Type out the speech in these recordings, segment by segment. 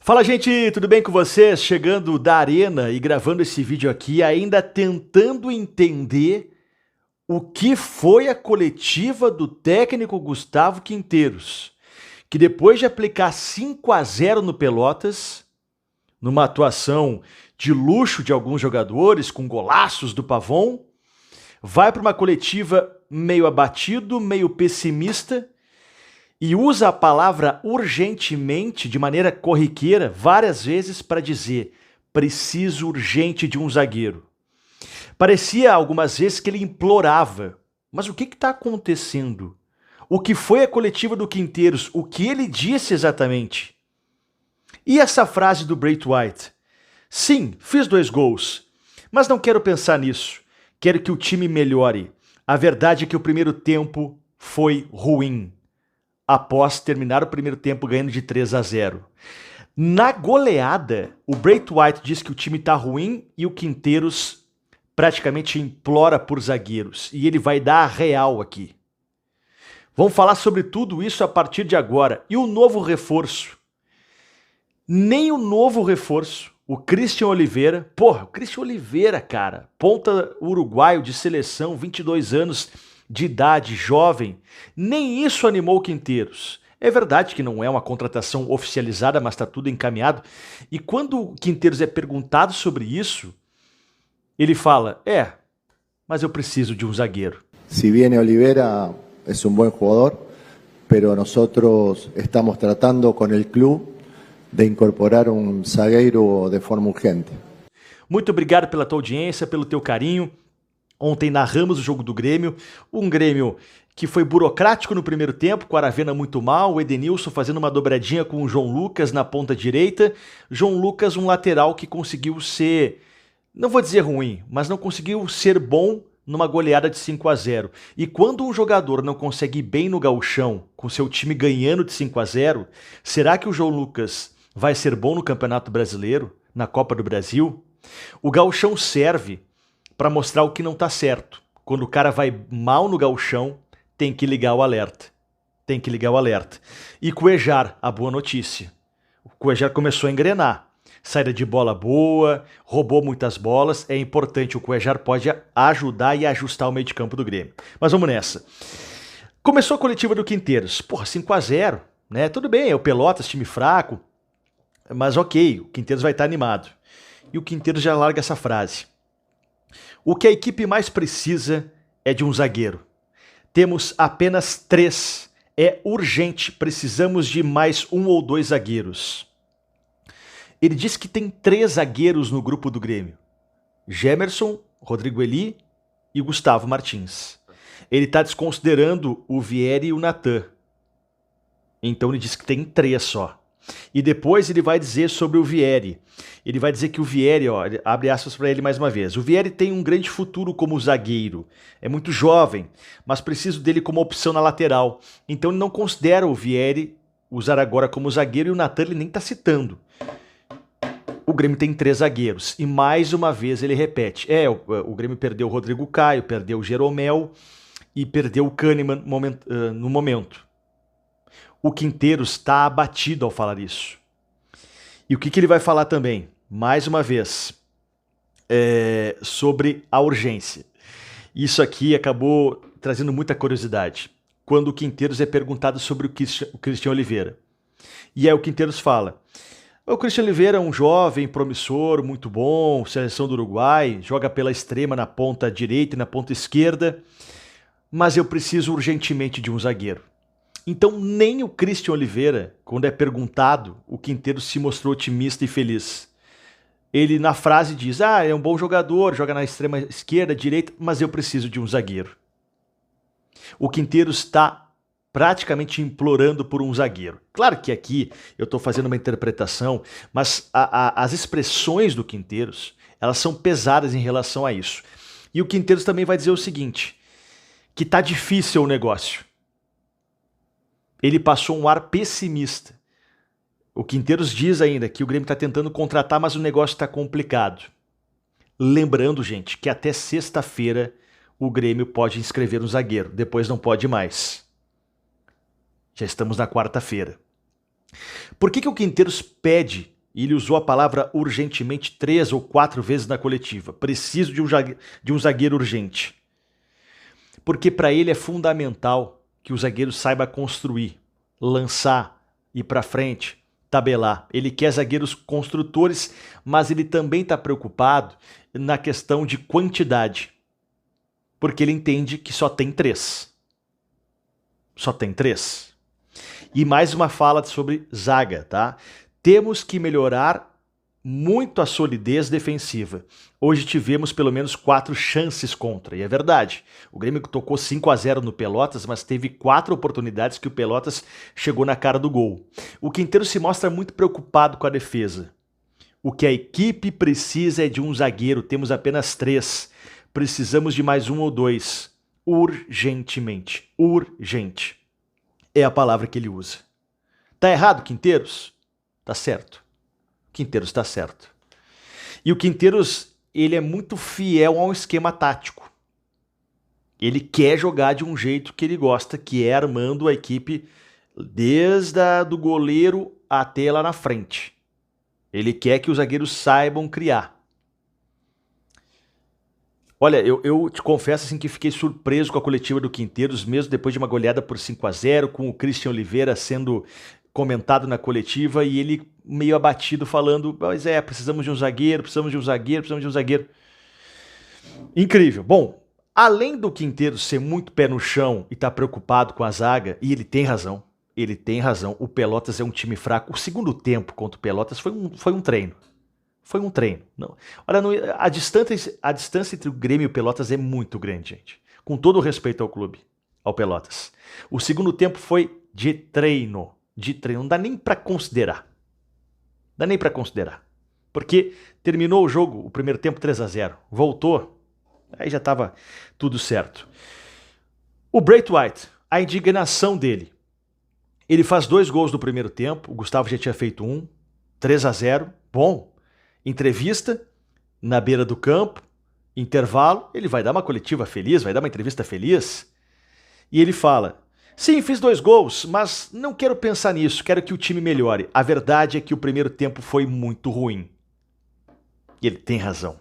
Fala, gente, tudo bem com vocês? Chegando da arena e gravando esse vídeo aqui, ainda tentando entender o que foi a coletiva do técnico Gustavo Quinteiros, que depois de aplicar 5-0 no Pelotas, numa atuação de luxo de alguns jogadores, com golaços do Pavon, vai para uma coletiva meio abatido, meio pessimista, e usa a palavra urgentemente, de maneira corriqueira, várias vezes para dizer: preciso urgente de um zagueiro. Parecia algumas vezes que ele implorava. Mas o que está acontecendo? O que foi a coletiva do Quinteiros? O que ele disse exatamente? E essa frase do Braith Waite? Sim, fiz 2 gols, mas não quero pensar nisso. Quero que o time melhore. A verdade é que o primeiro tempo foi ruim, após terminar o primeiro tempo ganhando de 3-0. Na goleada, o Braith Waite diz que o time está ruim e o Quinteiros praticamente implora por zagueiros. E ele vai dar a real aqui. Vamos falar sobre tudo isso a partir de agora. E o novo reforço? Nem o novo reforço, o Christian Oliveira. Porra, o Christian Oliveira, cara. Ponta uruguaio de seleção, 22 anos de idade, jovem, nem isso animou o Quinteiros. É verdade que não é uma contratação oficializada, mas está tudo encaminhado. E quando o Quinteiros é perguntado sobre isso, ele fala: mas eu preciso de um zagueiro. Si viene Oliveira, es un buen jugador, pero nosotros estamos tratando con el club de incorporar un zagueiro de forma urgente. Muito obrigado pela tua audiência, pelo teu carinho. Ontem narramos o jogo do Grêmio, um Grêmio que foi burocrático no primeiro tempo, com a Aravena muito mal, o Edenilson fazendo uma dobradinha com o João Lucas na ponta direita. João Lucas, um lateral que conseguiu ser, não vou dizer ruim, mas não conseguiu ser bom numa goleada de 5-0. E quando um jogador não consegue ir bem no gauchão, com seu time ganhando de 5-0, será que o João Lucas vai ser bom no Campeonato Brasileiro, na Copa do Brasil? O gauchão serve para mostrar o que não está certo. Quando o cara vai mal no gauchão, tem que ligar o alerta. Tem que ligar o alerta. E Cuéllar, a boa notícia. O Cuéllar começou a engrenar. Saída de bola boa, roubou muitas bolas. É importante, o Cuéllar pode ajudar e ajustar o meio de campo do Grêmio. Mas vamos nessa. Começou a coletiva do Quinteiros. Porra, 5-0, né? Tudo bem, é o Pelotas, time fraco. Mas ok, o Quinteiros vai estar animado. E o Quinteiros já larga essa frase: o que a equipe mais precisa é de um zagueiro. Temos apenas 3. É urgente, precisamos de mais 1 ou 2 zagueiros. Ele disse que tem 3 zagueiros no grupo do Grêmio: Gemerson, Rodrigo Eli e Gustavo Martins. Ele está desconsiderando o Vieri e o Natan. Então ele disse que tem 3 só. E depois ele vai dizer sobre o Vieri. Ele vai dizer que o Vieri, abre aspas para ele mais uma vez: o Vieri tem um grande futuro como zagueiro. É muito jovem, mas preciso dele como opção na lateral. Então ele não considera o Vieri usar agora como zagueiro, e o Natan ele nem está citando. O Grêmio tem 3 zagueiros. E mais uma vez ele repete: o Grêmio perdeu o Rodrigo Caio, perdeu o Jeromel e perdeu o Kahneman no momento. O Quinteiros está abatido ao falar isso. E o que ele vai falar também? Mais uma vez, sobre a urgência. Isso aqui acabou trazendo muita curiosidade. Quando o Quinteiros é perguntado sobre o Christian Oliveira. E aí o Quinteiros fala: o Christian Oliveira é um jovem, promissor, muito bom, seleção do Uruguai, joga pela extrema na ponta direita e na ponta esquerda, mas eu preciso urgentemente de um zagueiro. Então nem o Christian Oliveira, quando é perguntado, o Quinteiros se mostrou otimista e feliz. Ele na frase diz: é um bom jogador, joga na extrema esquerda, direita, mas eu preciso de um zagueiro. O Quinteiros está praticamente implorando por um zagueiro. Claro que aqui eu estou fazendo uma interpretação, mas as expressões do Quinteiros, elas são pesadas em relação a isso. E o Quinteiros também vai dizer o seguinte, que está difícil o negócio. Ele passou um ar pessimista. O Quinteiros diz ainda que o Grêmio está tentando contratar, mas o negócio está complicado. Lembrando, gente, que até sexta-feira o Grêmio pode inscrever um zagueiro, depois não pode mais. Já estamos na quarta-feira. Por que o Quinteiros pede E ele usou a palavra urgentemente 3 ou 4 vezes na coletiva. Preciso de um zagueiro urgente. Porque para ele é fundamental que o zagueiro saiba construir, lançar, ir para frente, tabelar. Ele quer zagueiros construtores, mas ele também está preocupado na questão de quantidade. Porque ele entende que só tem 3. Só tem 3. E mais uma fala sobre zaga, tá? Temos que melhorar muito a solidez defensiva. Hoje tivemos pelo menos 4 chances contra, e é verdade. O Grêmio tocou 5-0 no Pelotas, mas teve 4 oportunidades que o Pelotas chegou na cara do gol. O Quinteiro se mostra muito preocupado com a defesa. O que a equipe precisa é de um zagueiro, temos apenas 3. Precisamos de mais 1 ou 2. Urgentemente. Urgente. É a palavra que ele usa. Tá errado, Quinteiros? Tá certo. Quinteiros está certo. E o Quinteiros, ele é muito fiel ao esquema tático. Ele quer jogar de um jeito que ele gosta, que é armando a equipe desde do goleiro até lá na frente. Ele quer que os zagueiros saibam criar. Olha, eu te confesso assim, que fiquei surpreso com a coletiva do Quinteiros, mesmo depois de uma goleada por 5-0, com o Christian Oliveira sendo comentado na coletiva e ele meio abatido falando, mas precisamos de um zagueiro, precisamos de um zagueiro, precisamos de um zagueiro. Incrível. Bom, além do Quinteiro ser muito pé no chão e estar preocupado com a zaga, e ele tem razão, o Pelotas é um time fraco. O segundo tempo contra o Pelotas foi um treino. Foi um treino. Não. Olha, a distância entre o Grêmio e o Pelotas é muito grande, gente. Com todo o respeito ao clube, ao Pelotas. O segundo tempo foi de treino. Não dá nem para considerar. Porque terminou o jogo, o primeiro tempo 3-0. Voltou, aí já estava tudo certo. O Braithwaite, a indignação dele. Ele faz 2 gols no primeiro tempo, o Gustavo já tinha feito 1, 3-0, bom. Entrevista, na beira do campo, intervalo, ele vai dar uma coletiva feliz, vai dar uma entrevista feliz. E ele fala... Sim, fiz 2 gols, mas não quero pensar nisso, quero que o time melhore. A verdade é que o primeiro tempo foi muito ruim. E ele tem razão.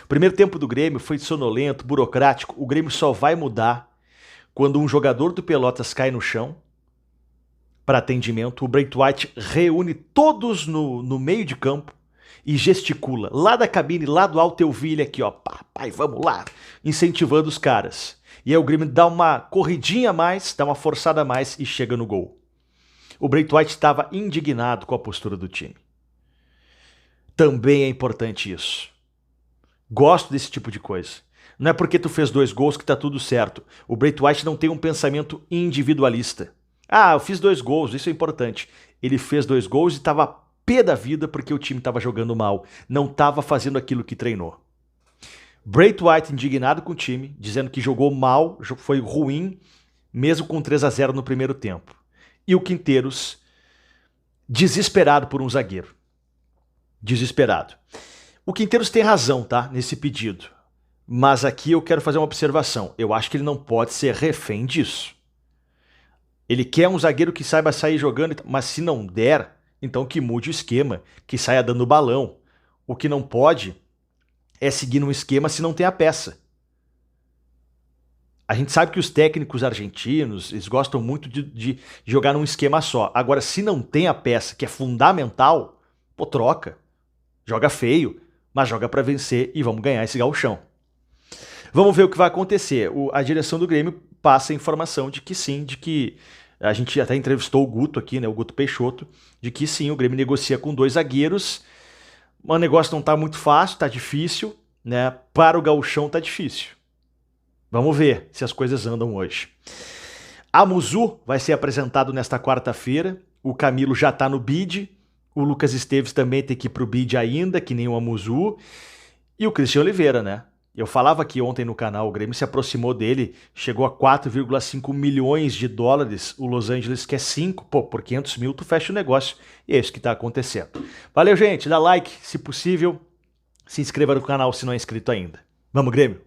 O primeiro tempo do Grêmio foi sonolento, burocrático. O Grêmio só vai mudar quando um jogador do Pelotas cai no chão para atendimento. O Braithwaite reúne todos no meio de campo e gesticula. Lá da cabine, lá do alto, eu vi ele aqui, ó, pai, vamos lá, incentivando os caras. E aí o Grêmio dá uma corridinha a mais, dá uma forçada a mais e chega no gol. O Braithwaite estava indignado com a postura do time. Também é importante isso. Gosto desse tipo de coisa. Não é porque tu fez 2 gols que tá tudo certo. O Braithwaite não tem um pensamento individualista. Ah, eu fiz 2 gols, isso é importante. Ele fez 2 gols e estava pé da vida porque o time estava jogando mal. Não estava fazendo aquilo que treinou. Braithwaite indignado com o time, dizendo que jogou mal, foi ruim, mesmo com 3-0 no primeiro tempo. E o Quinteiros desesperado por um zagueiro. Desesperado. O Quinteiros tem razão, tá? Nesse pedido. Mas aqui eu quero fazer uma observação. Eu acho que ele não pode ser refém disso. Ele quer um zagueiro que saiba sair jogando, mas se não der, então que mude o esquema, que saia dando balão. O que não pode é seguir num esquema se não tem a peça. A gente sabe que os técnicos argentinos, eles gostam muito de jogar num esquema só. Agora, se não tem a peça, que é fundamental, pô, troca. Joga feio, mas joga para vencer e vamos ganhar esse gauchão. Vamos ver o que vai acontecer. A direção do Grêmio passa a informação de que sim, de que a gente até entrevistou o Guto aqui, né, o Guto Peixoto, de que sim, o Grêmio negocia com 2 zagueiros. O negócio não tá muito fácil, tá difícil, né? Para o gauchão tá difícil. Vamos ver se as coisas andam hoje. A Muzu vai ser apresentado nesta quarta-feira. O Camilo já tá no bid. O Lucas Esteves também tem que ir pro bid ainda, que nem o Amuzu. E o Christian Oliveira, né? Eu falava aqui ontem no canal, o Grêmio se aproximou dele, chegou a 4,5 milhões de dólares, o Los Angeles quer 5, pô, por 500 mil tu fecha o negócio, e é isso que tá acontecendo. Valeu, gente, dá like, se possível, se inscreva no canal se não é inscrito ainda. Vamos, Grêmio!